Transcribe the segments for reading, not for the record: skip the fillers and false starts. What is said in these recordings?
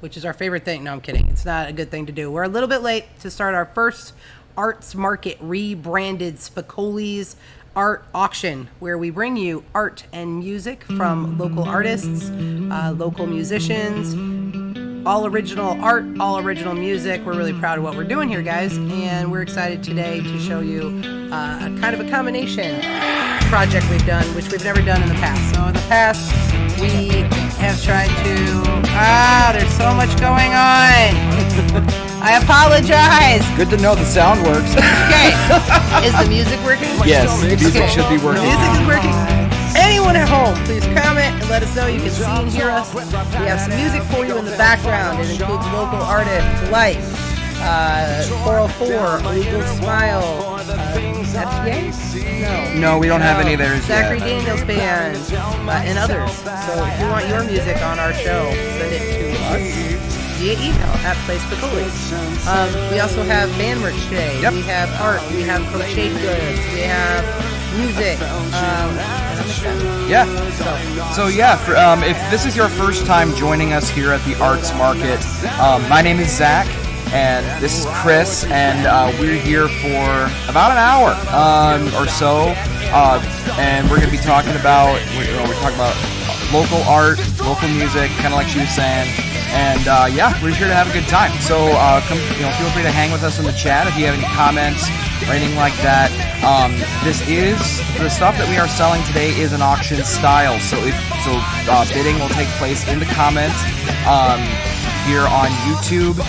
which is our favorite thing. No, I'm kidding. It's not a good thing to do. We're a little bit late to start our first arts market rebranded Spicoli's art auction, where we bring you art and music from local artists, local musicians, all original art, all original music. We're really proud of what we're doing here, guys, and we're excited today to show you a kind of a combination project we've done, which we've never done in the past. So in the past, we have tried to... there's so much going on. I apologize. Good to know the sound works. Okay. Is the music working? Yes, the music should be working. The music is working. Anyone at home, please comment and let us know you can see and hear us. We have some music for you in the background. It includes local artists like 404, Legal Smile, FTA? No, we don't have any of theirs Zachary yet. Daniels Band, and others. So if you want your music on our show, send it to us via email at Spicoli. We also have band merch today. Yep. We have art. We have crocheted goods. We have music. Yeah. So yeah, if this is your first time joining us here at the Arts Market, my name is Zach, and this is Chris, and we're here for about an hour or so, and we're going to be talking about local art, local music, kind of like she was saying. And we're here to have a good time. So come, feel free to hang with us in the chat if you have any comments or anything like that. This is the stuff that we are selling today is an auction style. So bidding will take place in the comments here on YouTube.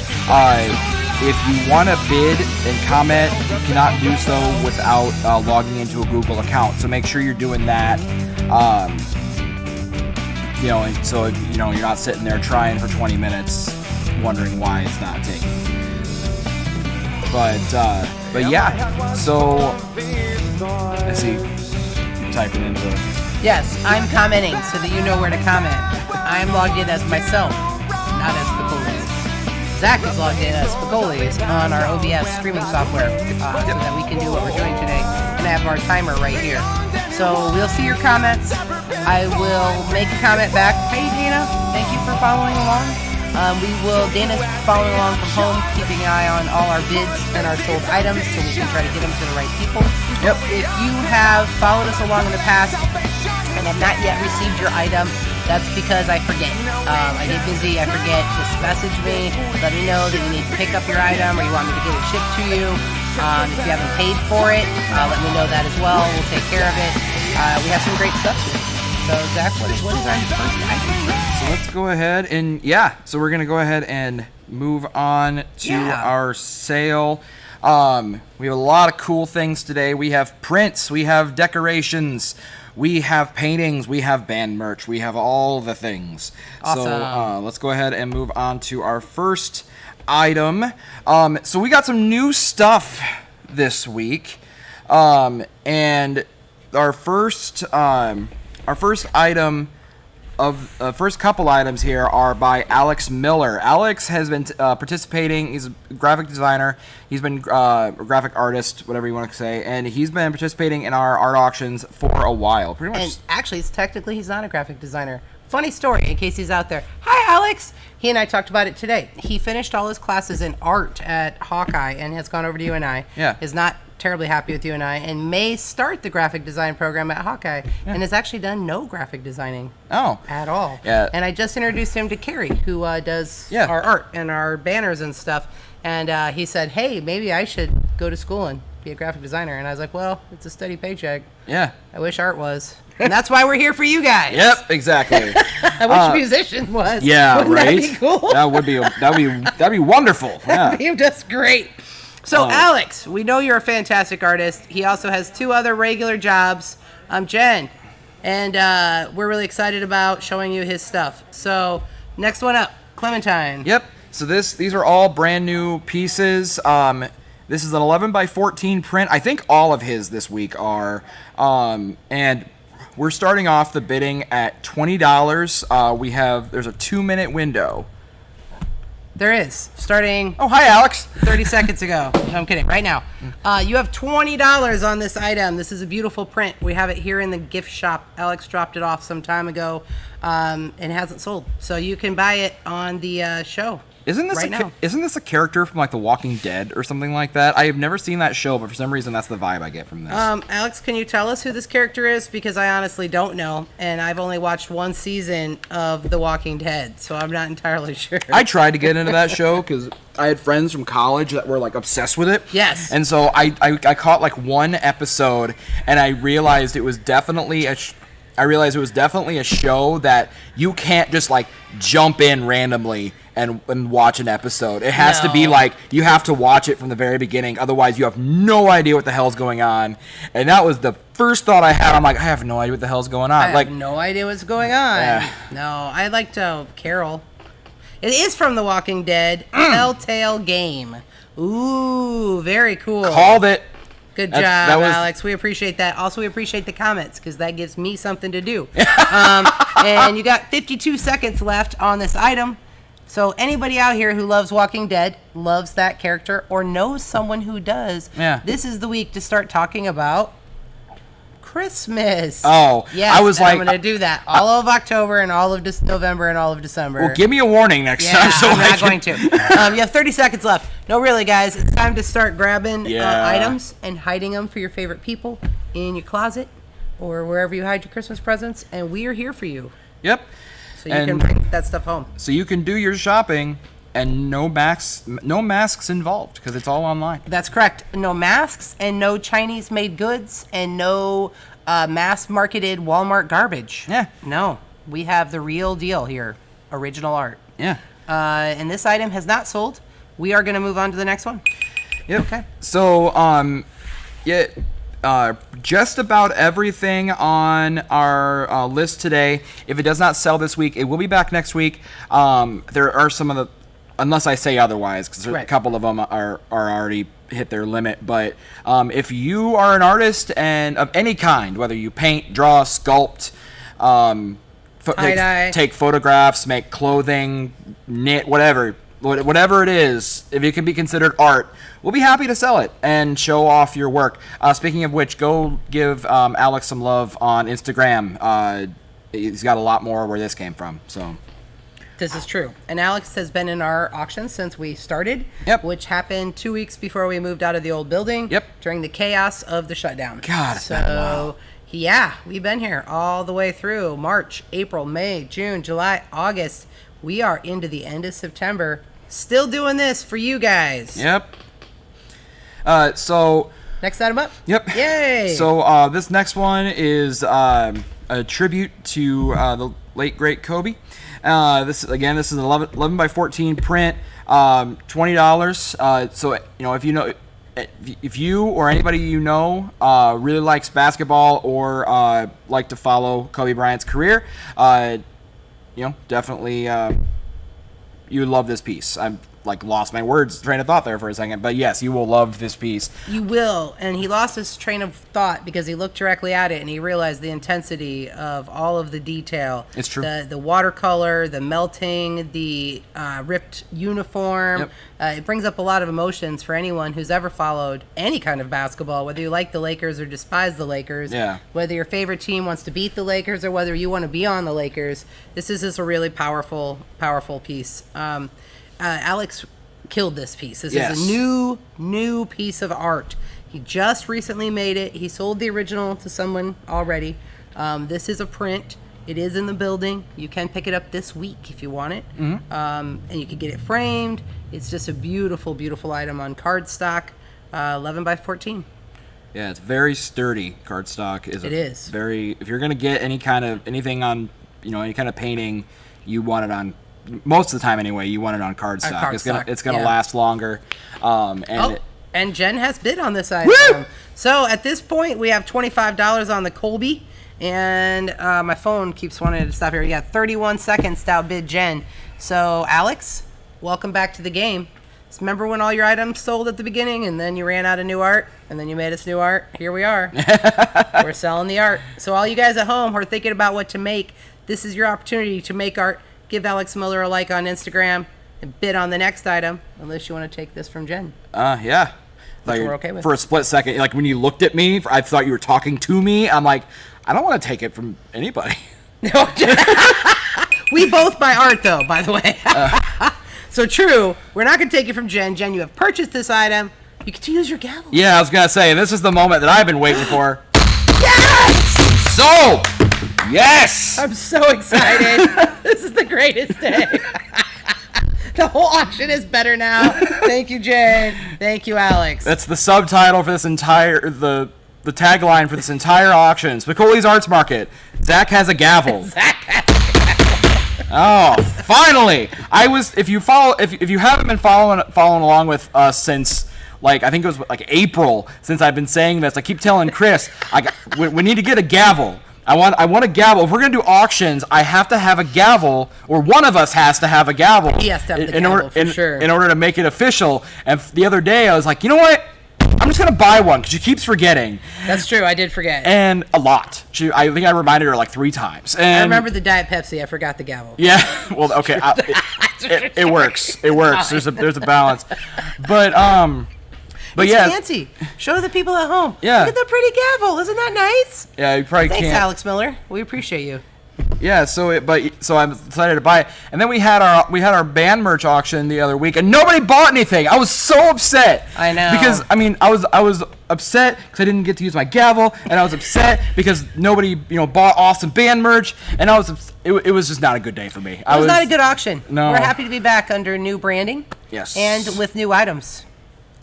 If you want to bid and comment, you cannot do so without logging into a Google account. So make sure you're doing that. And so you're not sitting there trying for 20 minutes, wondering why it's not taking. But yeah. So I see you typing into the. Yes, I'm commenting so that you know where to comment. I'm logged in as myself, not as Spicoli's. Zach is logged in as Spicoli's on our OBS streaming software, so that we can do what we're doing today and have our timer right here. So we'll see your comments. I will make a comment back. Hey, Dana, thank you for following along. Dana's following along from home, keeping an eye on all our bids and our sold items so we can try to get them to the right people. Yep. If you have followed us along in the past and have not yet received your item, that's because I forget. I get busy, I forget. Just message me, let me know that you need to pick up your item or you want me to get it shipped to you. If you haven't paid for it, let me know that as well. We'll take care of it. We have some great stuff here. So, Zach, what is our first item? So let's go ahead and, so we're going to go ahead and move on to our sale. We have a lot of cool things today. We have prints, we have decorations, we have paintings, we have band merch, we have all the things. Awesome. So let's go ahead and move on to our first item. So we got some new stuff this week. And our first item of first couple items here are by Alex Miller. Alex has been participating. He's a graphic designer. He's been a graphic artist, whatever you want to say, and he's been participating in our art auctions for a while. Pretty much. And actually, he's not a graphic designer. Funny story, in case he's out there. Hi, Alex. He and I talked about it today. He finished all his classes in art at Hawkeye and has gone over to UNI. Yeah. Is not terribly happy with UNI and may start the graphic design program at Hawkeye and has actually done no graphic designing at all. Yeah. And I just introduced him to Carrie, who does our art and our banners and stuff. And he said, hey, maybe I should go to school and be a graphic designer. And I was like, well, it's a steady paycheck. Yeah. I wish art was. And that's why we're here for you guys. Yep, exactly. I wish musician was. Yeah, Wouldn't right. that be cool? That'd be wonderful. Yeah. That'd be just great. So Alex, we know you're a fantastic artist. He also has 2 other regular jobs. I'm Jen, and we're really excited about showing you his stuff. So next one up, Clementine. Yep. So these are all brand new pieces. This is an 11 by 14 print. I think all of his this week are, and we're starting off the bidding at $20. There's a 2-minute window. There is. Starting Oh, hi, Alex. 30 seconds ago. No, I'm kidding. Right now. You have $20 on this item. This is a beautiful print. We have it here in the gift shop. Alex dropped it off some time ago and it hasn't sold. So you can buy it on the show. Isn't this a character from like The Walking Dead or something like that? I have never seen that show, but for some reason that's the vibe I get from this. Alex, can you tell us who this character is? Because I honestly don't know, and I've only watched one season of The Walking Dead, so I'm not entirely sure. I tried to get into that show because I had friends from college that were like obsessed with it. Yes. And so I caught like one episode, and I realized it was definitely a show that you can't just like jump in randomly and watch an episode. It has to be like, you have to watch it from the very beginning, otherwise you have no idea what the hell's going on. And that was the first thought I had. I'm like, I have no idea what the hell's going on. I have no idea what's going on. Yeah. No, I liked Carol. It is from The Walking Dead. Telltale Game. Ooh, very cool. Called it. Good job, Alex. We appreciate that. Also, we appreciate the comments because that gives me something to do. And you got 52 seconds left on this item. So anybody out here who loves Walking Dead, loves that character, or knows someone who does, this is the week to start talking about Christmas. Oh, yes, I was like, I'm going to do that all of October and all of November and all of December. Well, give me a warning next time. So I'm not going to. You have 30 seconds left. No, really, guys, it's time to start grabbing items and hiding them for your favorite people in your closet or wherever you hide your Christmas presents, and we are here for you. Yep. So you can bring that stuff home. So you can do your shopping and no masks involved because it's all online. That's correct. No masks and no Chinese-made goods and no mass-marketed Walmart garbage. Yeah. No, we have the real deal here. Original art. Yeah. And this item has not sold. We are going to move on to the next one. Yep. Okay. So, just about everything on our list today. If it does not sell this week, it will be back next week. There are some of the, unless I say otherwise, because a couple of them are already hit their limit. But if you are an artist and of any kind, whether you paint, draw, sculpt, take photographs, make clothing, knit, whatever it is, if it can be considered art, we'll be happy to sell it and show off your work. Speaking of which, go give Alex some love on Instagram. He's got a lot more where this came from. So this is true. And Alex has been in our auction since we started, which happened 2 weeks before we moved out of the old building during the chaos of the shutdown. God, it's been a while. Yeah, we've been here all the way through March, April, May, June, July, August. We are into the end of September. Still doing this for you guys. Yep. So next item up. Yep. Yay. So this next one is a tribute to the late great Kobe. This is an 11 by 14 print. $20. So if you or anybody you know really likes basketball or like to follow Kobe Bryant's career, definitely you love this piece. I'm like lost my train of thought there for a second, but yes, you will love this piece. You will. And he lost his train of thought because he looked directly at it and he realized the intensity of all of the detail. It's true. The watercolor, the melting, the ripped uniform. It brings up a lot of emotions for anyone who's ever followed any kind of basketball, whether you like the Lakers or despise the Lakers, whether your favorite team wants to beat the Lakers or whether you want to be on the Lakers. This is just a really powerful piece. Alex killed this piece. This is a new piece of art. He just recently made it. He sold the original to someone already. This is a print. It is in the building. You can pick it up this week if you want it. And you can get it framed. It's just a beautiful, beautiful item on cardstock, 11 by 14. Yeah, it's very sturdy. Cardstock is. It is very. If you're gonna get anything on, any kind of painting, you want it on. Most of the time, anyway, you want it on cardstock. It's gonna last longer. And Jen has bid on this item. Woo! So at this point, we have $25 on the Colby, and my phone keeps wanting to stop here. You got 31 seconds to outbid Jen. So Alex, welcome back to the game. So remember when all your items sold at the beginning, and then you ran out of new art, and then you made us new art? Here we are. We're selling the art. So all you guys at home who are thinking about what to make, this is your opportunity to make art. Give Alex Miller a like on Instagram. and bid on the next item, unless you want to take this from Jen. Yeah. Like, we're okay with. For a split second, like when you looked at me, I thought you were talking to me. I'm like, I don't want to take it from anybody. No. We both buy art, though, by the way. So true. We're not going to take it from Jen. Jen, you have purchased this item. You get to use your gavel. Yeah, I was gonna say this is the moment that I've been waiting for. Yes! So, yes. I'm so excited. This is the greatest day. The whole auction is better now. Thank you, Jen. Thank you, Alex. That's the subtitle for this entire the tagline for this entire auction. Spicoli's Arts Market. Zach has a gavel. Zach has a gavel. Oh, finally! If you haven't been following along with us since, like, I think it was like April since I've been saying this. I keep telling Chris, we need to get a gavel. I want a gavel. If we're gonna do auctions, I have to have a gavel, or one of us has to have a gavel. He has to have the gavel, for sure. In order to make it official. And the other day, I was like, you know what? I'm just gonna buy one because she keeps forgetting. That's true. I did forget. And a lot. I think I reminded her like 3 times. And I remember the Diet Pepsi. I forgot the gavel. Yeah. Well, okay. It works. It works. There's a balance. But It's yeah. fancy. Show the people at home. Yeah. Look at the pretty gavel. Isn't that nice? Yeah, you probably Thanks, can't. Alex Miller. We appreciate you. Yeah, so I'm excited to buy it. And then we had our band merch auction the other week, and nobody bought anything. I was so upset. I know. Because I was upset because I didn't get to use my gavel, and I was upset because nobody bought awesome band merch, and it was just not a good day for me. It was not a good auction. No. We're happy to be back under new branding. Yes. And with new items.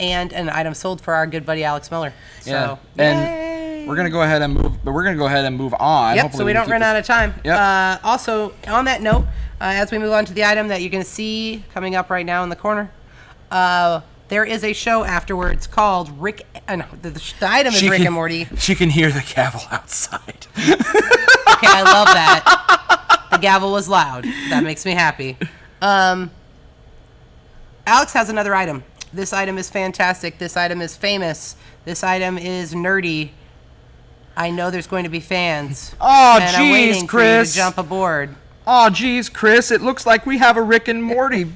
And an item sold for our good buddy Alex Miller. So, and we're gonna go ahead and move on. Yep. Hopefully So we don't run out of time. Yep. Also, on that note, as we move on to the item that you're going to see coming up right now in the corner, there is a show afterwards called Rick. The item is Rick and Morty. She can hear the gavel outside. Okay, I love that. The gavel was loud. That makes me happy. Alex has another item. This item is fantastic. This item is famous. This item is nerdy. I know there's going to be fans. Oh, and I'm waiting Chris. for you to jump aboard. Oh, geez, Chris. It looks like we have a Rick and Morty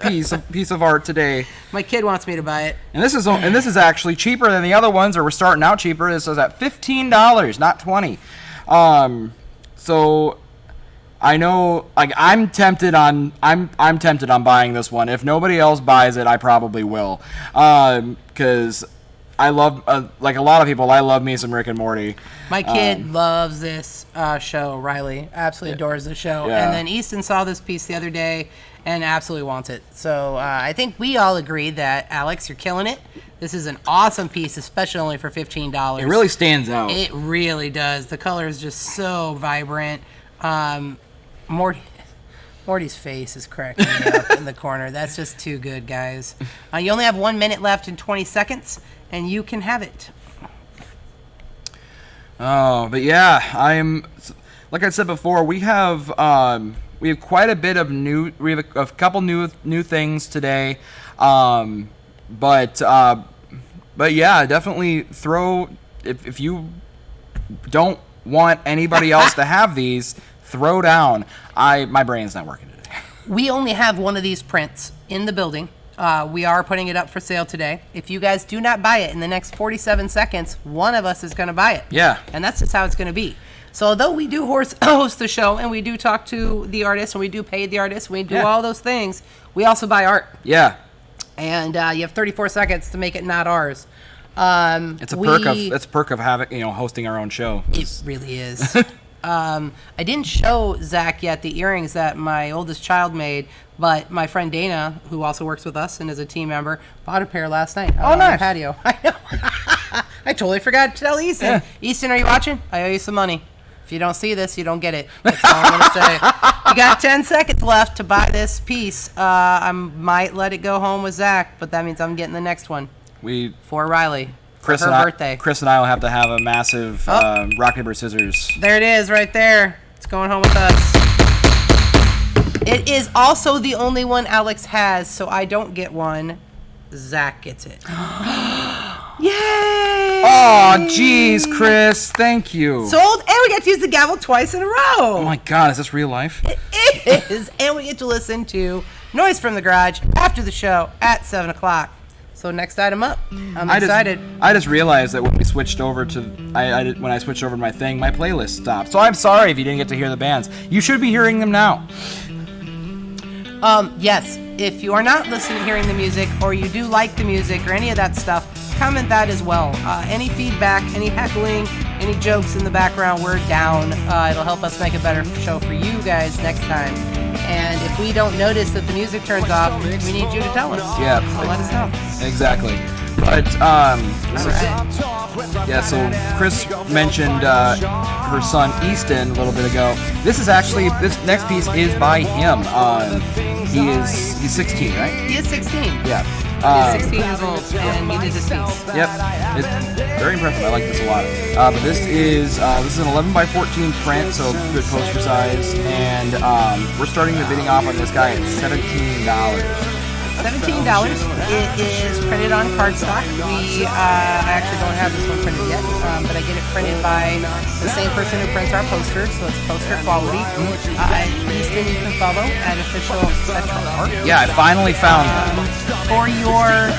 piece of art today. My kid wants me to buy it. And this is actually cheaper than the other ones, or we're starting out cheaper. This is at $15, not $20. So I know, like, I'm tempted on buying this one. If nobody else buys it, I probably will, because I love, like a lot of people, I love me some Rick and Morty. My kid loves this show. Riley absolutely adores the show. Yeah. And then Easton saw this piece the other day and absolutely wants it. So I think we all agree that, Alex, you're killing it. This is an awesome piece, especially only for $15. It really stands out. It really does. The color is just so vibrant. Morty's face is cracking me up in the corner. That's just too good, guys. You only have 1 minute left and 20 seconds, and you can have it. Oh, but yeah, like I said before, we have quite a bit of we have a couple new things today, but yeah, definitely throw, if you don't want anybody else to have these, throw down. My brain's not working today. We only have one of these prints in the building. We are putting it up for sale today. If you guys do not buy it in the next 47 seconds, one of us is going to buy it. Yeah. And that's just how it's going to be. So although we do host the show and we do talk to the artists and we do pay the artists, we do all those things, we also buy art. Yeah. And you have 34 seconds to make it not ours. It's a perk of having, hosting our own show. It really is. I didn't show Zach yet the earrings that my oldest child made, but my friend Dana, who also works with us and is a team member, bought a pair last night on the patio. I know. I totally forgot to tell Easton. Yeah. Easton, are you watching? I owe you some money. If you don't see this, you don't get it. That's all I'm going to say. You got 10 seconds left to buy this piece. I might let it go home with Zach, but that means I'm getting the next one. For Riley. Chris for her birthday. Chris and I will have to have a massive rock, paper, scissors. There it is right there. It's going home with us. It is also the only one Alex has, so I don't get one. Zach gets it. Yay! Oh, jeez, Chris. Thank you. Sold, and we get to use the gavel twice in a row. Oh, my God. Is this real life? It is. And we get to listen to Noise from the Garage after the show at 7 o'clock. So next item up. I'm excited. I just realized that when we switched over to when I switched over to my thing, my playlist stopped. So I'm sorry if you didn't get to hear the bands. You should be hearing them now. Yes, if you are not hearing the music, or you do like the music or any of that stuff, comment that as well. Any feedback, any heckling, any jokes in the background, we're down. It'll help us make a better show for you guys next time. And if we don't notice that the music turns off, we need you to tell us. Yeah. So let us know. Exactly. But, yeah, so Chris mentioned her son Easton a little bit ago. This next piece is by him. He's 16, right? He is 16. Yeah. He's 16 years old, and he did this piece. Yep. It's very impressive. I like this a lot. But this is an 11 by 14 print, so good poster size. And we're starting the bidding off on this guy at $17. $17. It is printed on cardstock. I actually don't have this one printed yet, but I get it printed by the same person who prints our posters, so it's poster quality. Easton, you can follow at Official Central Art. Yeah, I finally found him. For your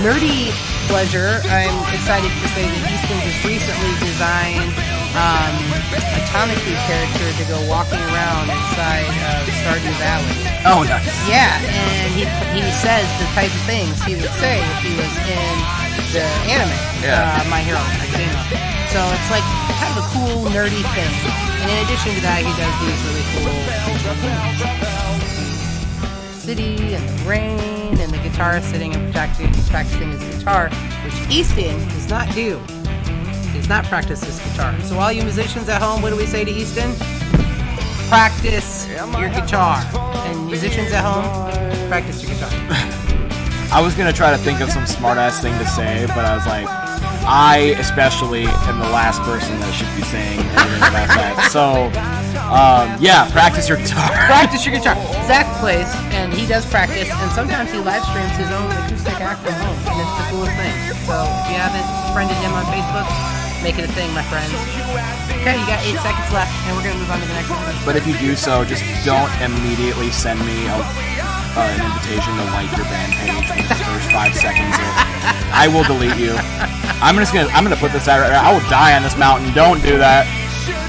nerdy pleasure, I'm excited to say that Easton just recently designed a Tamaki character to go walking around inside Stardew Valley. Oh, nice. Yeah, and he says the type of things he would say if he was in the anime, My Hero Academia. So it's like kind of a cool, nerdy thing. And in addition to that, he does these really cool things. City and the rain and the guitar sitting and practicing his guitar, which Easton does not do. He does not practice his guitar. So all you musicians at home, what do we say to Easton? Practice your guitar. And musicians at home, practice your guitar. I was going to try to think of some smart-ass thing to say, but I was like, I especially am the last person that should be saying anything about that. So, yeah, practice your guitar. Practice your guitar. Zach plays, and he does practice, and sometimes he live streams his own acoustic act from home, and it's the coolest thing. So if you haven't friended him on Facebook, make it a thing, my friends. Okay, you got 8 seconds left, and we're going to move on to the next one. But if you do so, just don't immediately send me an invitation to like your band page for the first 5 seconds. I will delete you. I'm gonna put this out right now. I will die on this mountain. Don't do that.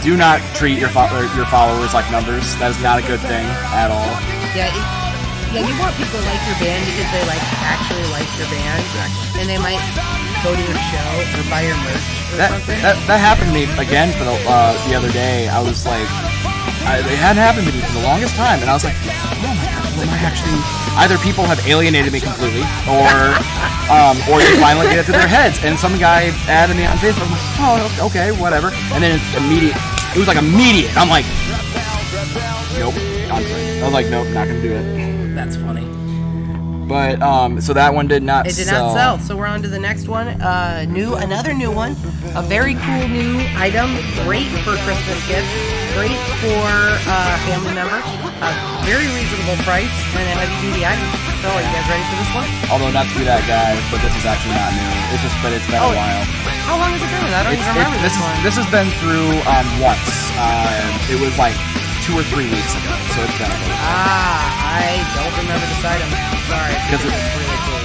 Do not treat your followers like numbers. That is not a good thing at all. Yeah, you want people to like your band because they actually like your band, and they might go to your show or buy your merch or something. That happened to me again for the other day. I was like, it hadn't happened to me for the longest time, and I was like, oh my god, am I actually? Either people have alienated me completely, or you finally get it to their heads. And some guy added me on Facebook. I'm like, oh, okay, whatever. And then it was like immediate. I'm like, nope, I'm sorry. I was like, nope, not gonna do it. That's funny. But so that one did not sell. It did not sell. So we're on to the next one. Another new one. A very cool new item. Great for Christmas gift. Great for family member. Very reasonable price and a heavy duty item. So are you guys ready for this one? Although not to be that guy, but this is actually not new. It's been a while. How long has it been? I don't even remember this one. This has been through once. It was like 2 or 3 weeks ago, so it's been a little. I don't remember this item. Sorry. Because it's really cool.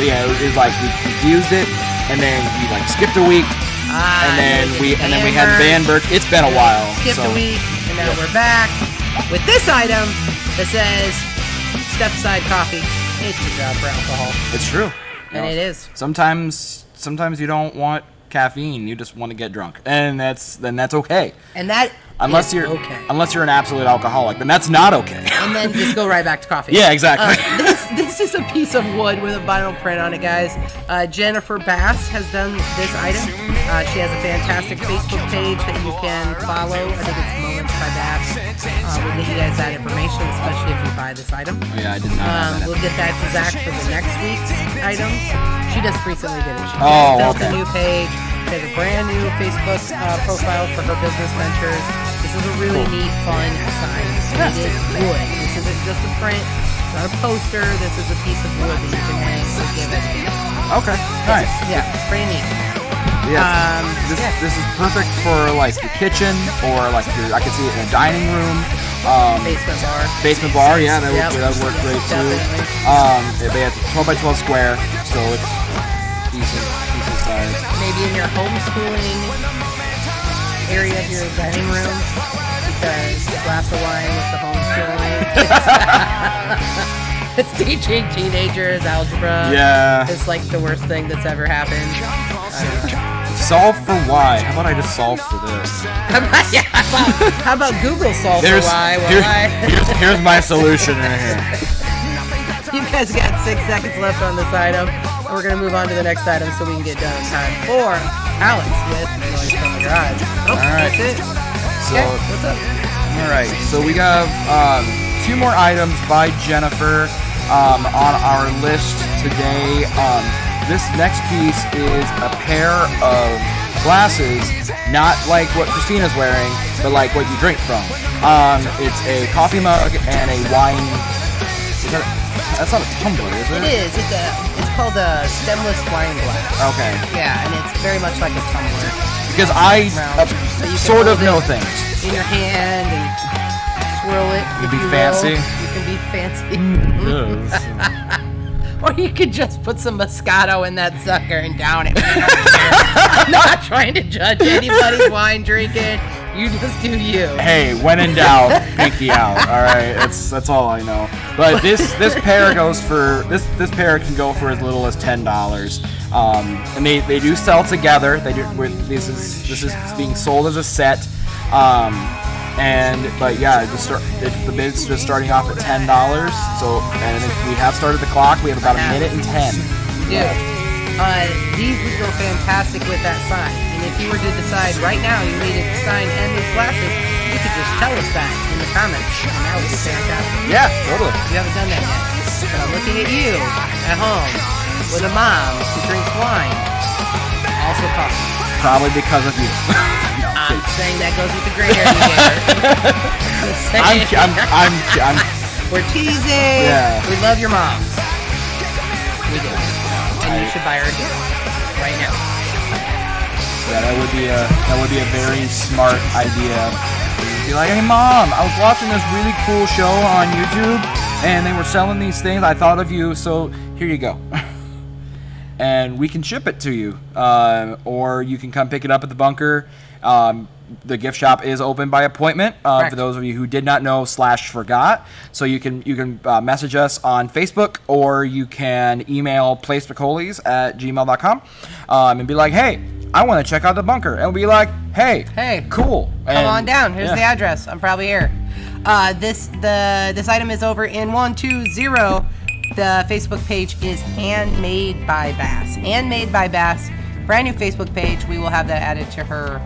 Yeah, it was like we used it, and then we like skipped a week, and then we had band merch. It's been a while. Skipped a week, and now we're back with this item that says Stepside Coffee. It's a job for alcohol. It's true, and it is. Sometimes you don't want caffeine. You just want to get drunk, and that's okay. And that. Unless you're an absolute alcoholic, then that's not okay. And then just go right back to coffee. Yeah, exactly. This is a piece of wood with a vinyl print on it, guys. Jennifer Bass has done this item. She has a fantastic Facebook page that you can follow. I think it's Moments by Bass. We'll get you guys that information, especially if you buy this item. Oh, yeah, I did not. We'll get that to Zach for the next week's items. She just recently did it. She built a new page. She has a brand new Facebook profile for her business ventures. This is a really neat, fun sign. It is wood. This isn't just a print. It's not a poster. This is a piece of wood that you can hang and give it. Okay, nice. Yeah, pretty neat. Yes. This is perfect for like your kitchen or like I could see it in a dining room. Basement bar. Yeah, that would work great too. It's 12 by 12 square, so it's decent size. Maybe in your homeschooling area of your dining room, because a glass of wine with the homeschooling. It's teaching teenagers algebra. Yeah. It's like the worst thing that's ever happened. Solve for why? How about I just solve for this? How about Google solve for why? Here's my solution right here. You guys got 6 seconds left on this item. We're going to move on to the next item so we can get done in time for Alex with Noise from the Garage. Oh, all right. That's it. So, okay, what's up? All right. So we have 2 more items by Jennifer on our list today. This next piece is a pair of glasses, not like what Christina's wearing, but like what you drink from. It's a coffee mug and a wine. That's not a tumbler, is it? It is. It's called a stemless wine glass. Okay. Yeah, and it's very much like a tumbler. Because I sort of know things. In your hand and swirl it. You can be fancy. You can be fancy. Or you could just put some Moscato in that sucker and down it. I'm not trying to judge anybody's wine drinking. You just do you. Hey, when in doubt, pinky out. All right, that's all I know. But this pair goes for this pair can go for as little as $10. And they do sell together. This is being sold as a set. But yeah, the bid's just starting off at $10. So, and we have started the clock. We have about a minute and 10. Yeah. These would go fantastic with that sign. And if you were to decide right now you needed the sign and those glasses, you could just tell us that in the comments, and that would be fantastic. Yeah, totally. You haven't done that yet. But I'm looking at you at home with a mom who drinks wine, also coffee. Probably because of you. I'm saying that goes with the gray hair you gave her. We're teasing. Yeah. We love your moms. We do. And you should buy her a gift right now. Yeah, that would be a very smart idea. Be like, hey mom, I was watching this really cool show on YouTube, and they were selling these things. I thought of you, so here you go. And we can ship it to you, or you can come pick it up at the bunker. The gift shop is open by appointment for those of you who did not know / forgot. So you can message us on Facebook, or you can email playspicolis@gmail.com and be like, hey, I want to check out the bunker. And we'll be like, hey, cool. Come on down. Here's the address. I'm probably here. This item is over in 120. The Facebook page is Handmade by Bass. Handmade by Bass. Brand new Facebook page. We will have that added to her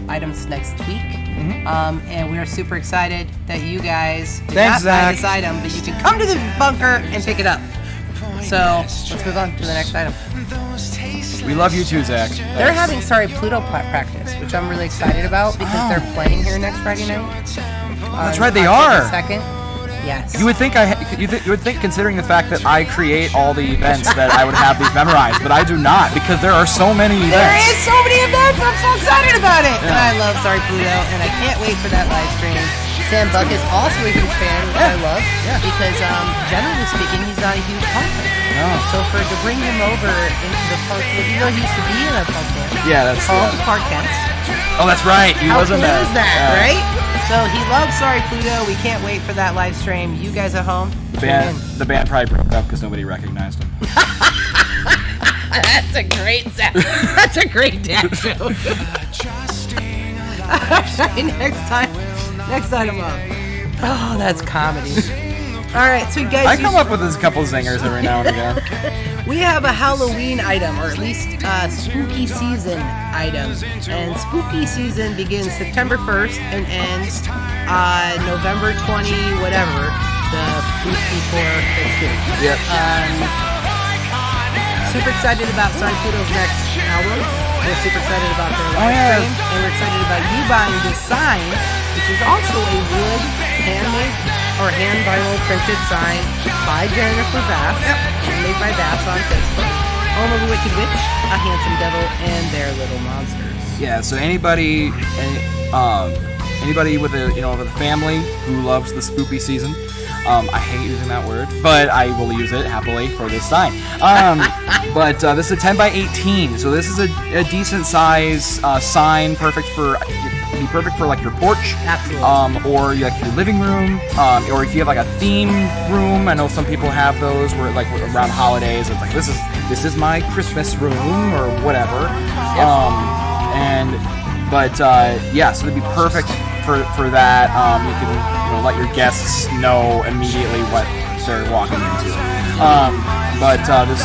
items next week. Mm-hmm. And we are super excited that you guys did not buy this item, but you can come to the bunker and pick it up. So let's move on to the next item. We love you too, Zach. They're having Pluto practice, which I'm really excited about because they're playing here next Friday night. That's right, they are. Second. Yes. You would think considering the fact that I create all the events, that I would have these memorized, but I do not, because there are so many events. There is so many events. I'm so excited about it. Yeah. And I love Pluto, and I can't wait for that live stream. Sam Buck is also a huge fan, which I love, because generally speaking, he's not a huge punk fan. No. So to bring him over into the punk, he used to be in a punk band. Yeah, that's called the Parkettes. Oh, that's right. He wasn't there. How cool is that, right? So he loves Pluto. We can't wait for that live stream. You guys at home? The band probably broke up because nobody recognized him. That's a great That's a great dad joke. Next item up. Oh, that's comedy. All right, so guys, I come up with a couple zingers every now and again. We have a Halloween item, or at least a spooky season item. And spooky season begins September 1st and ends November 20, whatever, the week before Thanksgiving. Yep. Super excited about Pluto's next album. We're super excited about their live stream. And we're excited about you buying this sign, which is also a wood handmade or hand vinyl printed sign by Jennifer Bass. Yep. Handmade by Bass on Facebook. Home of a Wicked Witch, a Handsome Devil, and their little monsters. Yeah, so anybody anybody with a with a family who loves the spoopy season. I hate using that word, but I will use it happily for this sign. But this is a 10 by 18, so this is a decent size sign, perfect for like your porch, Absolutely. or like your living room, or if you have like a theme room. I know some people have those where like around holidays, it's like this is my Christmas room or whatever. Yeah, so it'd be perfect for that. You can let your guests know immediately what they're walking into.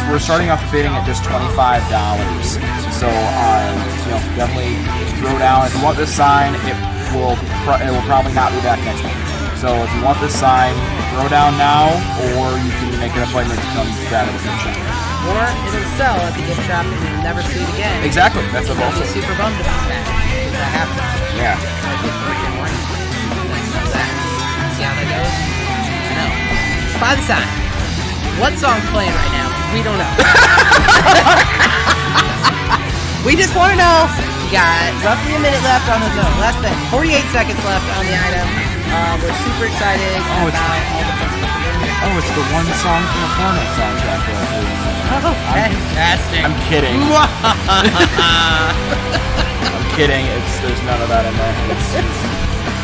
We're starting off bidding at just $25. So definitely throw down. If you want this sign, it will probably not be back next week. So if you want this sign, throw down now, or you can make an appointment to come grab it at the gift shop. Or it'll sell at the gift shop and you'll never see it again. Exactly. That's what I'll also. be super bummed about that. Because that happens. Yeah. See how that goes? I know. By the sign. What song's playing right now? We don't know. We just want to know. We got roughly a minute left on the less than 48 seconds left on the item. We're super excited about all the fun stuff. It's the one song from the porno soundtrack. Oh, fantastic. I'm kidding. I'm kidding. There's none of that in there.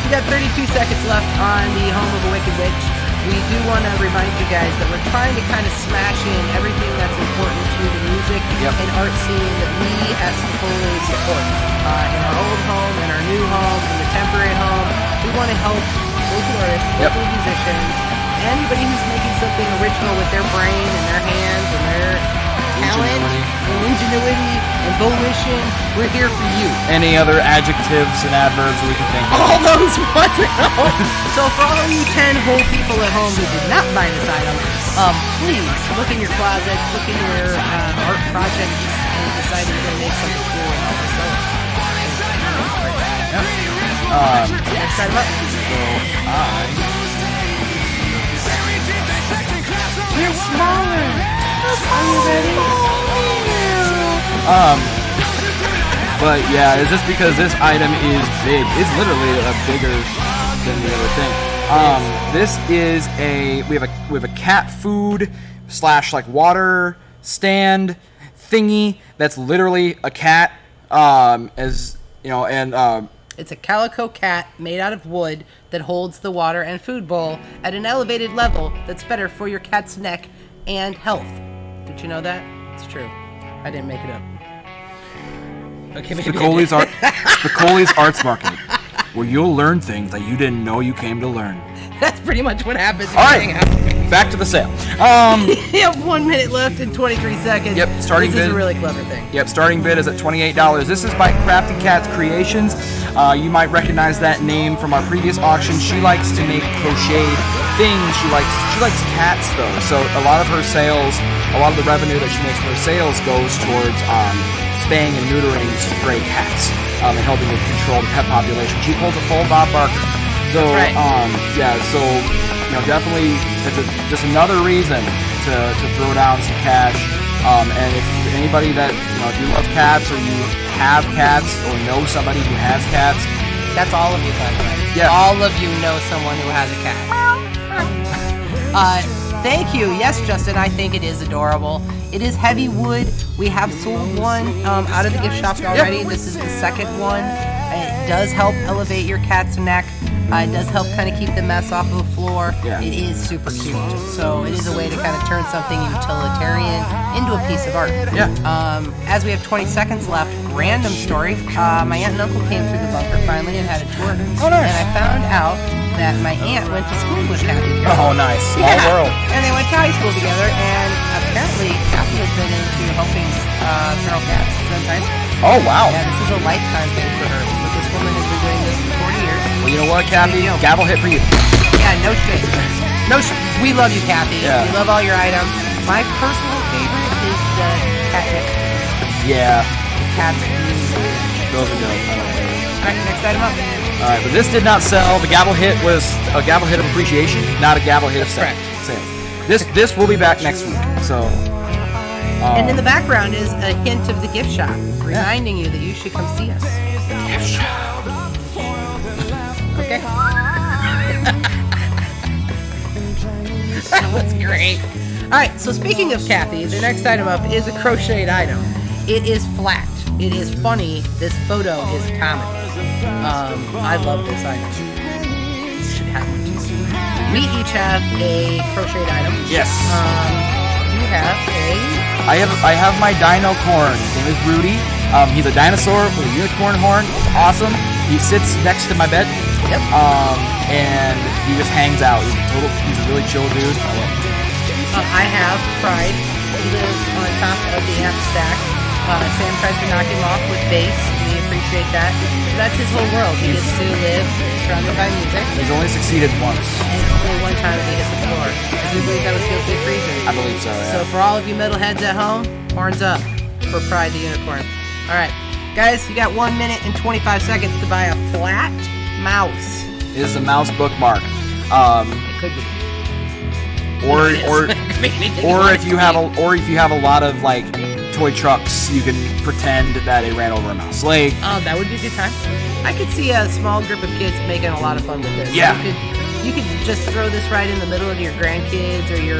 We got 32 seconds left on the Home of a Wicked Witch. We do want to remind you guys that we're trying to kind of smash in everything that's important to the music and art scene that we at Spicoli support. In our old home, in our new home, in the temporary home, we want to help local artists, local musicians, anybody who's making something original with their brain and their hands and their talent and ingenuity and volition. We're here for you. Any other adjectives and adverbs we can think of? All those ones. So for all of you 10 whole people at home who did not buy this item, please look in your closets, look in your art projects, and decide if you're going to make something cool and help us sell it. Next item up. You're smaller. Are you ready? But yeah, it's just because this item is big. It's literally bigger than the other thing. This is we have a cat food / like water stand thingy that's literally a cat. It's a calico cat made out of wood that holds the water and food bowl at an elevated level that's better for your cat's neck and health. Did you know that? It's true. I didn't make it up. Okay, Spicoli's Arts Market, where you'll learn things that you didn't know you came to learn. That's pretty much what happens. All right, back to the sale. We have 1 minute left and 23 seconds. Yep, starting bid. This is a really clever thing. Yep, starting bid is at $28. This is by Crafty Cats Creations. You might recognize that name from our previous auction. She likes to make crocheted things. She likes cats though. So a lot of her sales, a lot of the revenue that she makes from her sales goes towards spaying and neutering stray cats and helping to control the pet population. She pulls a full Bob Barker. So right. Definitely it's just another reason to throw down some cash. And if anybody that if you love cats or you have cats or know somebody who has cats, that's all of you, by the way. Yeah. All of you know someone who has a cat. Thank you. Yes, Justin, I think it is adorable. It is heavy wood. We have sold one out of the gift shop already. Yep. This is the second one. It does help elevate your cat's neck. It does help kind of keep the mess off of the floor. Yeah. It is super cute. So it is a way to kind of turn something utilitarian into a piece of art. Yeah. As we have 20 seconds left, random story. My aunt and uncle came through the bunker finally and had a tour. Oh, nice. And I found out that my aunt went to school with Kathy. Oh, nice. Small world. And they went to high school together, and apparently Kathy has been into helping feral cats since high school. Oh, wow. Yeah, this is a lifetime thing for her. So this woman has been doing this for 40 years. Well, you know what, Kathy? Gavel hit for you. Yeah, no shit. We love you, Kathy. Yeah. We love all your items. My personal favorite is the catnip. Yeah. The cat's really Those are dope. I don't know. All right, next item up. All right, but this did not sell. The gavel hit was a gavel hit of appreciation, not a gavel hit of Correct. sale. This will be back next week. So. And in the background is a hint of the gift shop, reminding you that you should come see us. Gift shop. Okay. That was great. All right, so speaking of Kathy, the next item up is a crocheted item. It is flat. It is funny. This photo is comedy. I love this item. You should have one too. We each have a crocheted item. Yes. You have a... I have my dino corn. His name is Rudy. He's a dinosaur with a unicorn horn. It's awesome. He sits next to my bed. Yep. And he just hangs out. He's a really chill dude. I love him. I have Pride. He lives on top of the amp stack. Sam tries to knock him off with bass. We appreciate that. So that's his whole world. He gets to live surrounded by music. He's only succeeded once. And only one time he hit the floor. I do believe that was guilty of treason. I believe so, yeah. So for all of you metalheads at home, horns up for Pride the Unicorn. All right. Guys, you got 1 minute and 25 seconds to buy a flat mouse. It is a mouse bookmark. It could be. Or if you have a lot of like toy trucks, you can pretend that it ran over a mouse. Like, oh, that would be a good time. I could see a small group of kids making a lot of fun with this. Yeah. You could just throw this right in the middle of your grandkids or your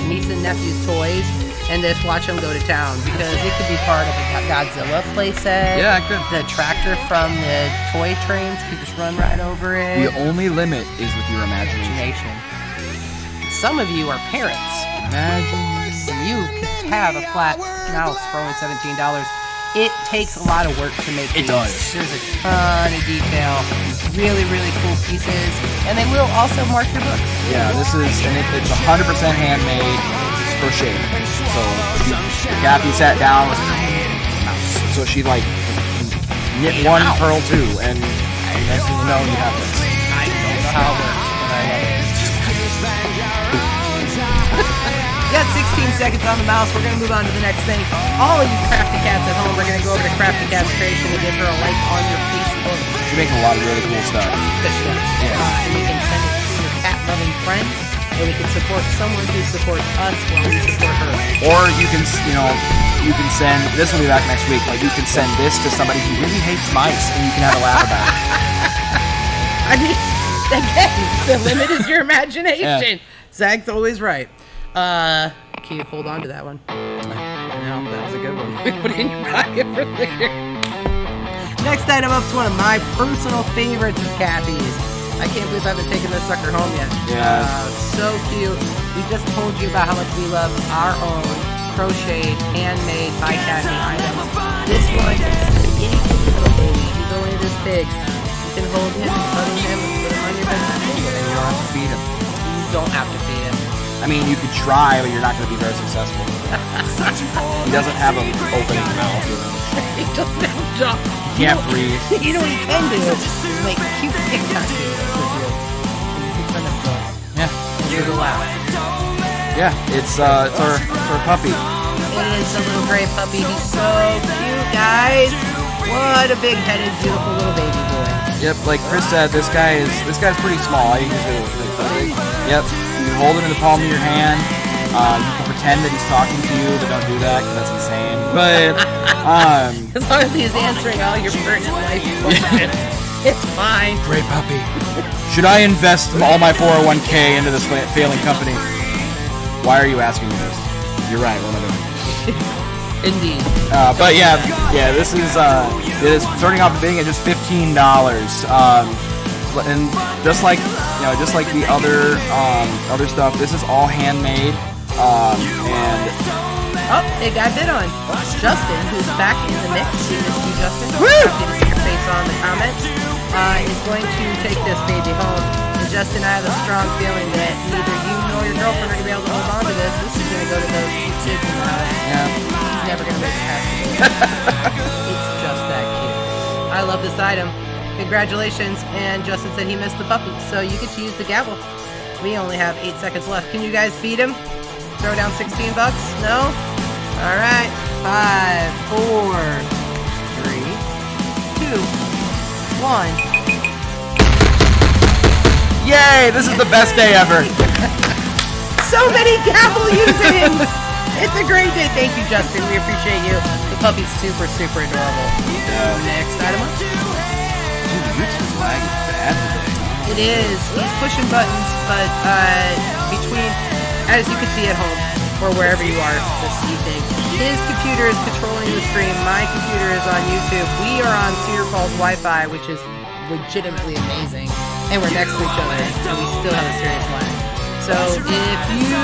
niece and nephew's toys and just watch them go to town, because it could be part of a Godzilla playset. Yeah, it could. The tractor from the toy trains could just run right over it. The only limit is with your imagination. Some of you are parents. Imagine. You could have a flat mouse for only $17. It takes a lot of work to make It these. does. There's a ton of detail, really, really cool pieces, and they will also mark your books. Yeah, it's 100% handmade. It's crocheted. So Kathy sat down with a mouse. So she like knit one pearl too, and next thing you know, you have this. I don't know how it works, but I love it. We got 16 seconds on the mouse. We're going to move on to the next thing. All of you crafty cats at home, we're going to go over to Crafty Cat's Creation and give her a like on your Facebook. She makes a lot of really cool stuff. That she does. Yes. And you can send it to your cat-loving friends, or we can support someone who supports us while we support her. Or you can send, this will be back next week, like you can send this to somebody who really hates mice and you can have a laugh about it. I mean, again, the limit is your imagination. Yeah. Zach's always right. Can you hold on to that one? No, that was a good one. Put it in your pocket for later. Next item up is one of my personal favorites of Kathy's. I can't believe I haven't taken this sucker home yet. Yeah. So cute. We just told you about how much we love our own crocheted, handmade by Kathy items. This one is a itty bitty little baby. He's only this big. You can hold him, cuddle him, and put him on your bed. And you don't have to feed him. You don't have to feed him. I mean, you could try, but you're not going to be very successful. He doesn't have an opening mouth. He doesn't have a jaw. He can't breathe. You know what he can do? Is make cute TikTok videos with you. And you can send them to us. Yeah. And you'll laugh. Yeah, it's our puppy. It is a little gray puppy. He's so cute, guys. What a big-headed, beautiful little baby boy. Yep, like Chris said, this guy's pretty small. You can yep, you can hold him in the palm of your hand. You can pretend that he's talking to you, but don't do that because that's insane. But as long as he's answering all your pertinent life questions, it's fine. Great puppy. Should I invest all my 401k into this failing company? Why are you asking me this? You're right. What am I doing? Indeed. But yeah, this is it is starting off being at just $15. And just like the other stuff, this is all handmade. And oh, it got bid on. Justin, who's back in the mix, we missed you, Justin. Woo! Happy to see your face on the comments. Is going to take this baby home. And Justin, I have a strong feeling that neither you nor your girlfriend are going to be able to hold on to this. This is going to go to those kids in the house. yeah, He's never going to make it past it. It's just that cute. I love this item. Congratulations. And Justin said he missed the puppy, so you get to use the gavel. We only have 8 seconds left. Can you guys beat him? Throw down $16? No? All right. 5, 4, 3, 2, 1. yay! This is the best day ever. So many gavel usings! It's a great day. Thank you, Justin. We appreciate you. The puppy's super, super adorable. Next item up. Dude, you're too lagging. dad today. It is. He's pushing buttons, but between, as you can see at home or wherever you are this evening, his computer is controlling the stream. My computer is on YouTube. We are on Cedar Falls Wi-Fi, which is legitimately amazing, and we're next to each other, and we still have a serious lag. So if you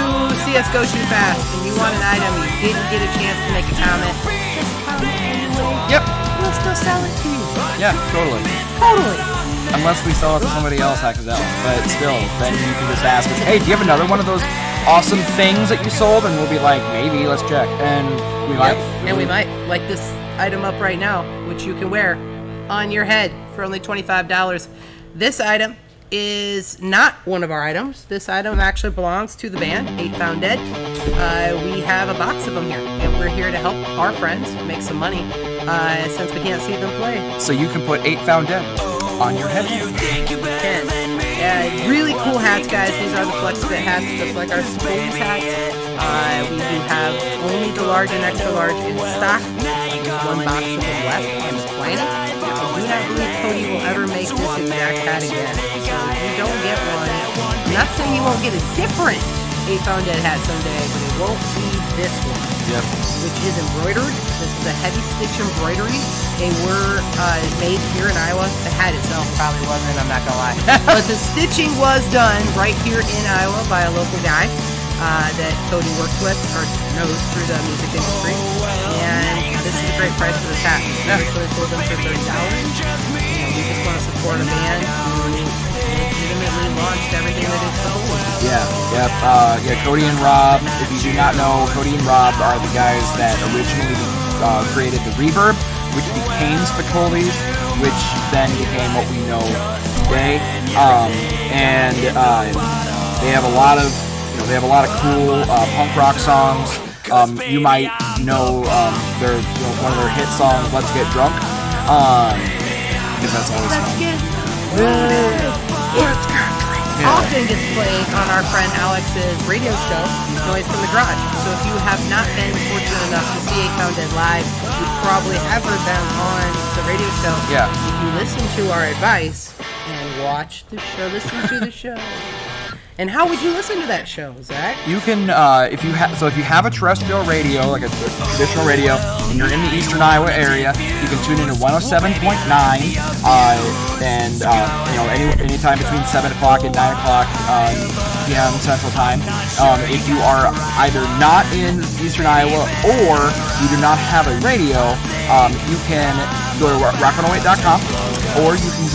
see us go too fast and you want an item, you didn't get a chance to make a comment, just comment anyway. Yep. We'll still sell it to you. Yeah, totally. Totally. Unless we sell it to somebody else accidentally. But still, then you can just ask us, hey, do you have another one of those awesome things that you sold? And we'll be like, maybe, let's check. And we might. And we might. Like this item up right now, which you can wear on your head for only $25. This item is not one of our items. This item actually belongs to the band, 8 Found Dead. We have a box of them here, and we're here to help our friends make some money since we can't see them play. So you can put 8 Found Dead on your head. Yeah, really cool hats, guys. These are the Flex Fit hats, just like our Spicoli hats. We do have only the large and extra large in stock. One box of them left on the planet. I do not believe Cody will ever make this exact hat again. So if you don't get one, I'm not saying you won't get a different 8 Found Dead hat someday, but it won't be this one. Yep. Which is embroidered. This is a heavy stitch embroidery. They were made here in Iowa. The hat itself probably wasn't, I'm not gonna lie. But the stitching was done right here in Iowa by a local guy that Cody works with or knows through the music industry. And this is a great price for this hat. We originally sold them for $30. We just want to support a band who legitimately launched everything that is Spicoli. Yeah, Cody and Rob, if you do not know, Cody and Rob are the guys that originally created the Reverb, which became Spicoli, which then became what we know today. And they have a lot of, cool punk rock songs. You might know their one of their hit songs, "Let's Get Drunk," because that's always fun. Often gets played on our friend Alex's radio show, Noise from the Garage. So if you have not been fortunate enough to see 8 Found Dead live, you probably have heard them on the radio show. Yeah. If you listen to our advice and watch the show, listen to the show. And how would you listen to that show, Zach? You can, if you have a terrestrial radio, like a traditional radio, and you're in the eastern Iowa area, you can tune in to 107.9, and anytime between 7 o'clock and 9 o'clock p.m. Central Time. If you are either not in eastern Iowa or you do not have a radio, you can go to rock108.com, or you can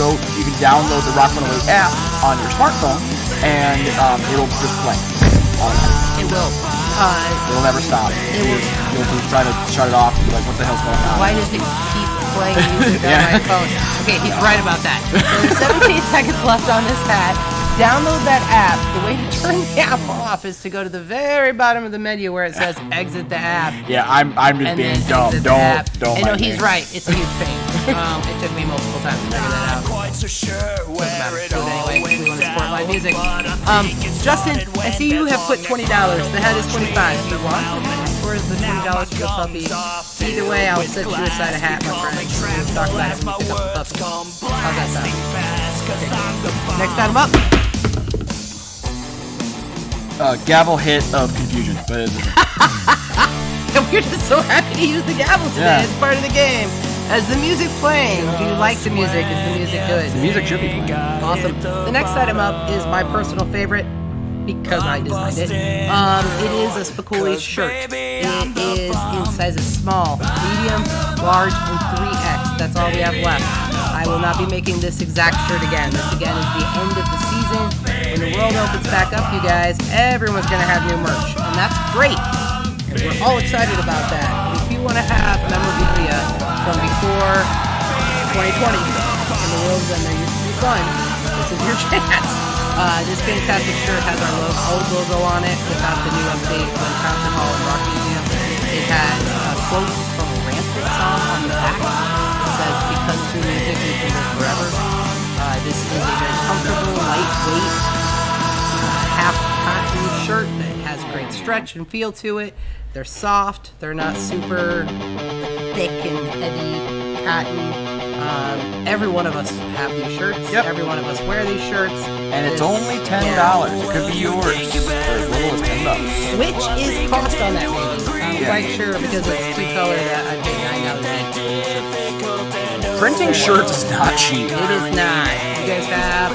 download the Rock 108 app on your smartphone. And it'll just play. It will. It'll never stop. You'll try to shut it off and be like, what the hell's going on? Why does it keep playing music on my phone? Okay, he's right about that. So there's 17 seconds left on this hat. Download that app. The way to turn the app off is to go to the very bottom of the menu where it says exit the app. Yeah, I'm just being dumb. Don't. And no, he's right. It's a huge pain. It took me multiple times to figure that out. Doesn't matter. So anyway, we want to support live music. Justin, I see you have put $20. The hat is $25. Do you want the hat, or is the $20 for the puppy? Either way, I'll set you aside a hat, my friend. We'll talk about it when you pick up the puppy. How's that sound? Okay. Next item up. Gavel hit of confusion, but it isn't. And we're just so happy to use the gavel today. It's part of the game. As the music playing, do you like the music? Is the music good? The music should be playing. Awesome. The next item up is my personal favorite because I designed it. It is a Spicoli shirt. It is in sizes small, medium, large, and 3X. That's all we have left. I will not be making this exact shirt again. This again is the end of the season. When the world opens back up, you guys, everyone's going to have new merch. And that's great. And we're all excited about that. If you want to have memorabilia from before 2020 and the world when there used to be fun, this is your chance. This fantastic shirt has our old logo on it without the new update from Fountain Hall and Rock Museum. It has a quote from a Rancid song on the back. It says, "Because through music we can live forever." This is a very comfortable, lightweight, half cotton shirt that has great stretch and feel to it. They're soft. They're not super thick and heavy cotton. Every one of us have these shirts. Yep. Every one of us wear these shirts. And it's only $10. It could be yours for as little as $10. Which is cost on that, maybe? I'm quite sure because it's two-color that I paid $9. Printing shirts is not cheap. It is not. You guys have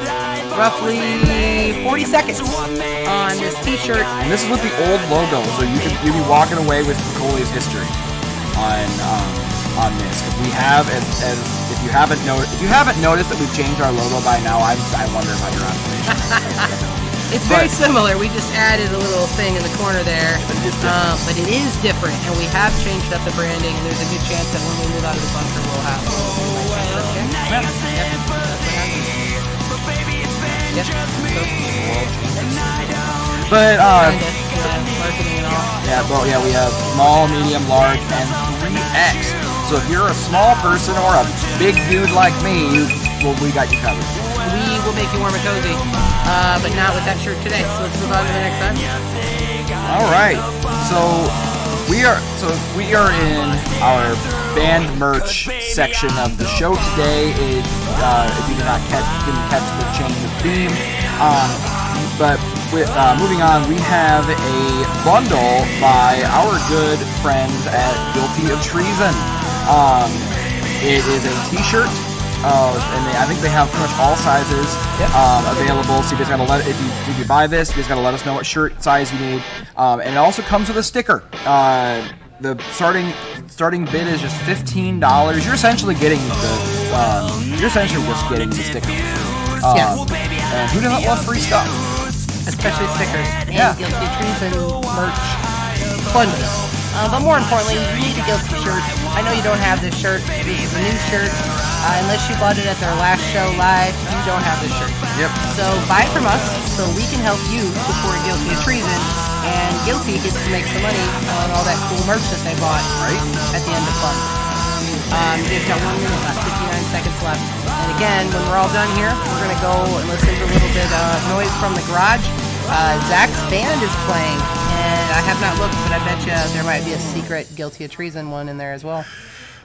roughly 40 seconds on this t-shirt. And this is with the old logo, so you'd be walking away with Spicoli's history on this. Because we have, as if you haven't noticed that we've changed our logo by now, I wonder about your observation. It's very similar. We just added a little thing in the corner there, but it is different, and we have changed up the branding. And there's a good chance that when we move out of the bunker, we'll have. But marketing and all. we have small, medium, large, and 3X. So if you're a small person or a big dude like me, we got you covered. We will make you warm and cozy, but not with that shirt today. So let's move on to the next time. All right. So we are in our band merch section of the show today. If you didn't catch the change of theme, but moving on, we have a bundle by our good friends at Guilty of Treason. It is a T-shirt. And I think they have pretty much all sizes available. So you just gotta if you buy this, you just gotta let us know what shirt size you need. And it also comes with a sticker. The starting bid is just $15. You're essentially getting just getting the sticker. And who doesn't love free stuff? Especially stickers and Guilty Treason merch bundles. But more importantly, you need a Guilty shirt. I know you don't have this shirt. This is a new shirt. Unless you bought it at their last show live, you don't have this shirt. Yep. So buy it from us so we can help you support Guilty of Treason, and Guilty gets to make some money on all that cool merch that they bought at the end of fun. You guys got 1 minute left, 59 seconds left. And again, when we're all done here, we're going to go and listen to a little bit of noise from the garage. Zach's band is playing, and I have not looked, but I bet you there might be a secret Guilty of Treason one in there as well.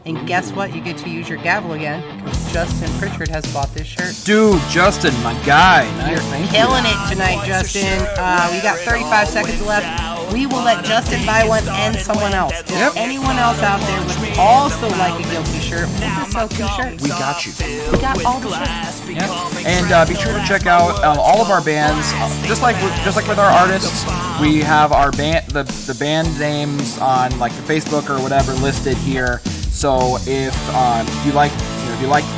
And guess what? You get to use your gavel again, because Justin Pritchard has bought this shirt. Dude, Justin, my guy. You're killing it tonight, Justin. We got 35 seconds left. We will let Justin buy one and someone else. If anyone else out there would also like a Guilty shirt, we'll just sell 2 shirts. We got you. We got all the shirts. Yep. And be sure to check out all of our bands. Just like with our artists, we have our band the band names on like the Facebook or whatever listed here. So if you like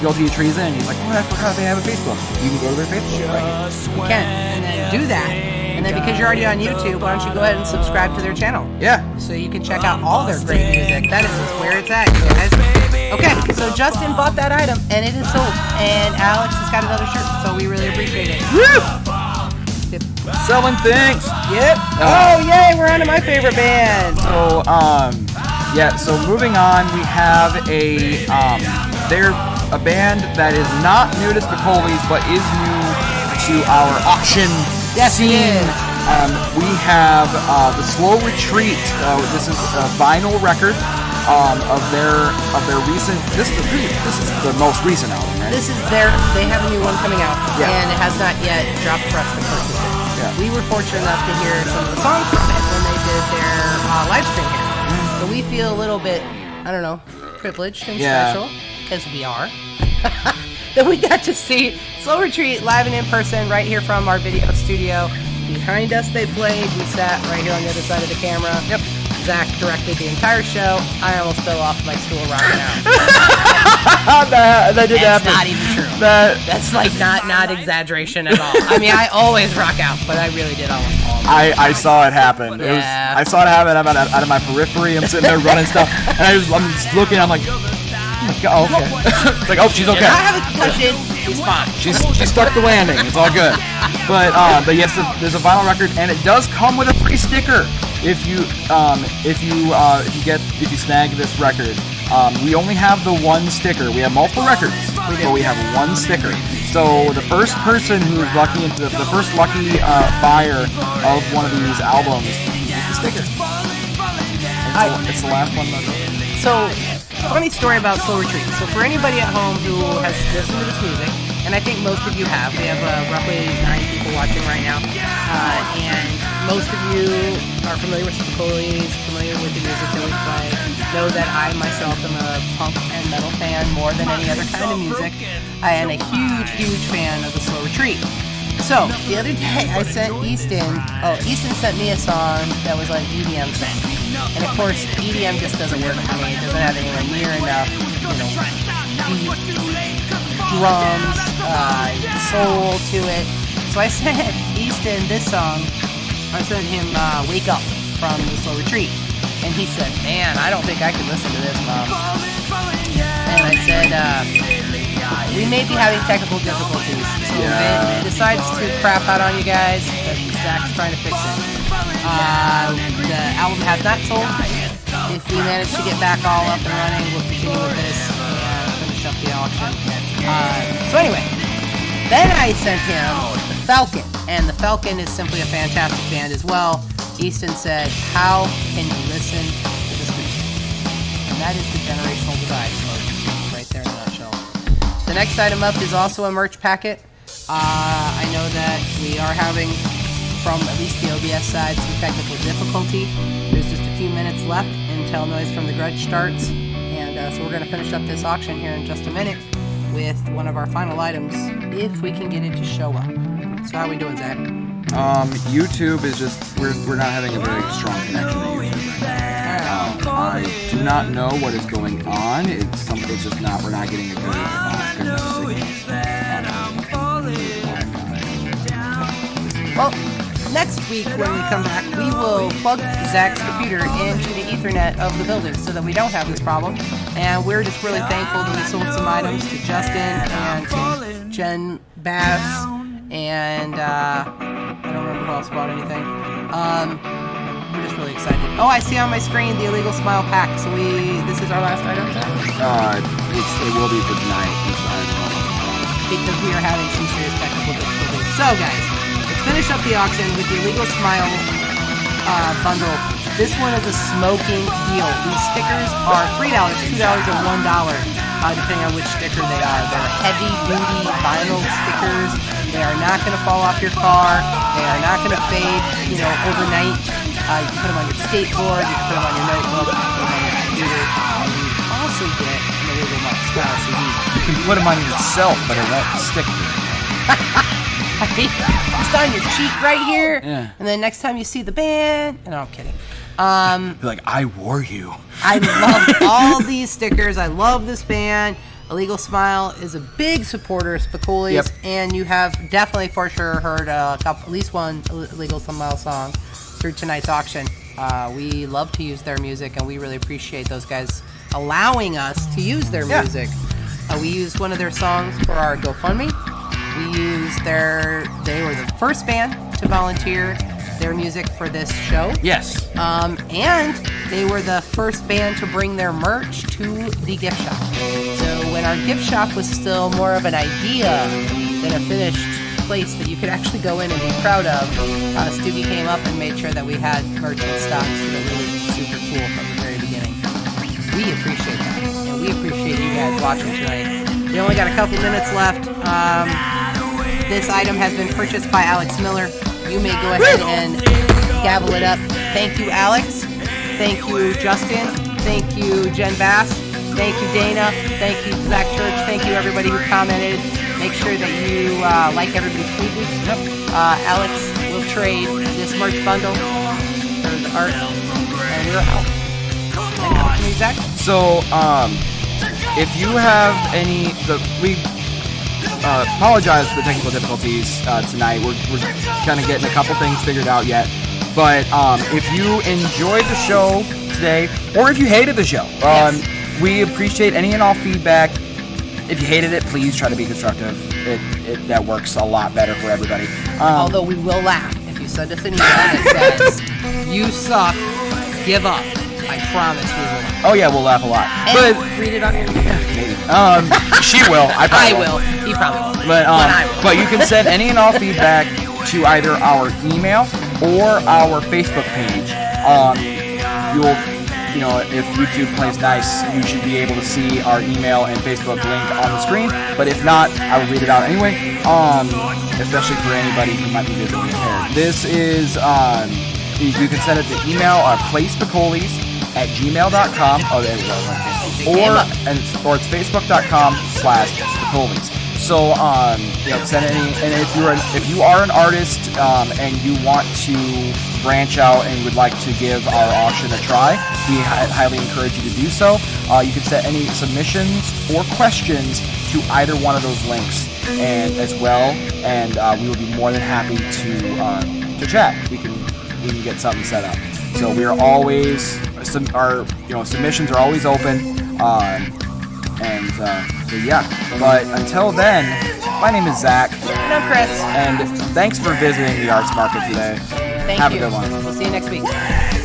Guilty of Treason and you're like, oh, I forgot they have a Facebook, you can go to their Facebook. Right? You can, and then do that. And then because you're already on YouTube, why don't you go ahead and subscribe to their channel? Yeah. So you can check out all their great music. That is just where it's at, guys. Okay, so Justin bought that item, and it is sold. And Alex has got another shirt, so we really appreciate it. Woo! Selling things. Yep. Oh, yay, we're on to my favorite band. So, so moving on, we have they're a band that is not new to Spicoli's, but is new to our auction scene. We have the Slow Retreat. This is a vinyl record of their recent. This is the most recent album, right? This is they have a new one coming out, and it has not yet dropped for us to purchase it. Yeah. We were fortunate enough to hear some of the songs from it when they did their live stream here. So we feel a little bit, I don't know, privileged and special, because we are, that we got to see Slow Retreat live and in person right here from our video studio. Behind us they played. We sat right here on the other side of the camera. Yep. Zach directed the entire show. I almost fell off my stool rocking out. that did happen. That's not even true. That's like not exaggeration at all. I mean, I always rock out, but I really did almost fall off. I saw it happen. Yeah. I saw it happen out of my periphery. I'm sitting there running stuff, and I'm just looking. I'm like, oh, okay. It's like, oh, she's okay. I have a concussion. She's fine. She stuck the landing. It's all good. But yes, there's a vinyl record, and it does come with a free sticker. If you snag this record, we only have the one sticker. We have multiple records, but we have one sticker. So the first person who's lucky, the first lucky buyer of one of these albums, gets the sticker. It's the last one. So funny story about Slow Retreat. So for anybody at home who has listened to this music, and I think most of you have, we have roughly 9 people watching right now, and most of you are familiar with Spicoli, familiar with the music that we play, know that I myself am a punk and metal fan more than any other kind of music. I am a huge fan of the Slow Retreat. So, the other day I sent Easton sent me a song that was like EDM song. And of course, EDM just doesn't work for me. It doesn't have anywhere near enough, beat, drums, soul to it. So I sent Easton this song. I sent him Wake Up from the Slow Retreat. And he said, man, I don't think I could listen to this, Mom. And I said, we may be having technical difficulties. So if it decides to crap out on you guys, Zach's trying to fix it. The album has not sold. If we manage to get back all up and running, we'll continue with this and finish up the auction. So anyway, then I sent him the Falcon. And the Falcon is simply a fantastic band as well. Easton said, how can you listen to this music? And that is the generational divide, folks, right there in a nutshell. The next item up is also a merch packet. I know that we are having, from at least the OBS side, some technical difficulty. There's just a few minutes left until Noise from the Grudge starts. And so we're going to finish up this auction here in just a minute with one of our final items, if we can get it to show up. So how are we doing, Zach? YouTube is just, we're not having a very strong connection to YouTube right now. I do not know what is going on. It's just not, we're not getting a good Well, next week when we come back, we will plug Zach's computer into the Ethernet of the building so that we don't have this problem. And we're just really thankful that we sold some items to Justin and to Jen Bass, and I don't remember who else bought anything. We're just really excited. Oh, I see on my screen the Illegal Smile pack. So this is our last item, Zach? It will be for tonight. Because we are having some serious technical difficulties. So guys, let's finish up the auction with the Illegal Smile bundle. This one is a smoking deal. These stickers are $3, $2, and $1, depending on which sticker they are. They're heavy-duty vinyl stickers. They are not going to fall off your car. They are not going to fade, overnight. You can put them on your skateboard. You can put them on your notebook. You can put them on your computer. And you also get an Illegal Smile CD. You can put them on yourself, but it won't stick to you. Just on your cheek right here. Yeah. And then next time you see the band. No, I'm kidding. Be like, I wore you. I love all these stickers. I love this band. Illegal Smile is a big supporter of Spicoli's. Yep. And you have definitely for sure heard at least one Illegal Smile song through tonight's auction. We love to use their music, and we really appreciate those guys allowing us to use their music. We used one of their songs for our GoFundMe. We used they were the first band to volunteer their music for this show. Yes. And they were the first band to bring their merch to the gift shop. So when our gift shop was still more of an idea than a finished place that you could actually go in and be proud of, Stevie came up and made sure that we had merch in stock so that we were super cool from the very beginning. We appreciate that. And we appreciate you guys watching tonight. We only got a couple minutes left. This item has been purchased by Alex Miller. You may go ahead and gavel it up. Thank you, Alex. Thank you, Justin. Thank you, Jen Bass. Thank you, Dana. Thank you, Zach Church. Thank you, everybody who commented. Make sure that you like everybody's tweets. Alex will trade this merch bundle for the art, and we're out. Thank you, Zach. So, if you have we apologize for the technical difficulties tonight. We're kind of getting a couple things figured out yet. But if you enjoyed the show today, or if you hated the show, we appreciate any and all feedback. If you hated it, please try to be constructive. That works a lot better for everybody. Although we will laugh if you send us an email that says, you suck, give up. I promise we will laugh. Oh yeah, we'll laugh a lot. And but we'll read it on air. Maybe. She will. I probably will. He probably will. But I will. But you can send any and all feedback to either our email or our Facebook page. if YouTube plays nice, you should be able to see our email and Facebook link on the screen. But if not, I will read it out anyway. Especially for anybody who might be visually impaired. This is you can send it to email playspicolis@gmail.com. Oh, there we go. Or it's facebook.com/Spicoli's. So send any, and if you are an artist and you want to branch out and would like to give our auction a try, we highly encourage you to do so. You can send any submissions or questions to either one of those links and as well, and we will be more than happy to chat. We can get something set up. So we are always our submissions are always open. But until then, my name is Zach. And I'm Chris. And thanks for visiting the Arts Market today. Thank you. Have a good one. We'll see you next week.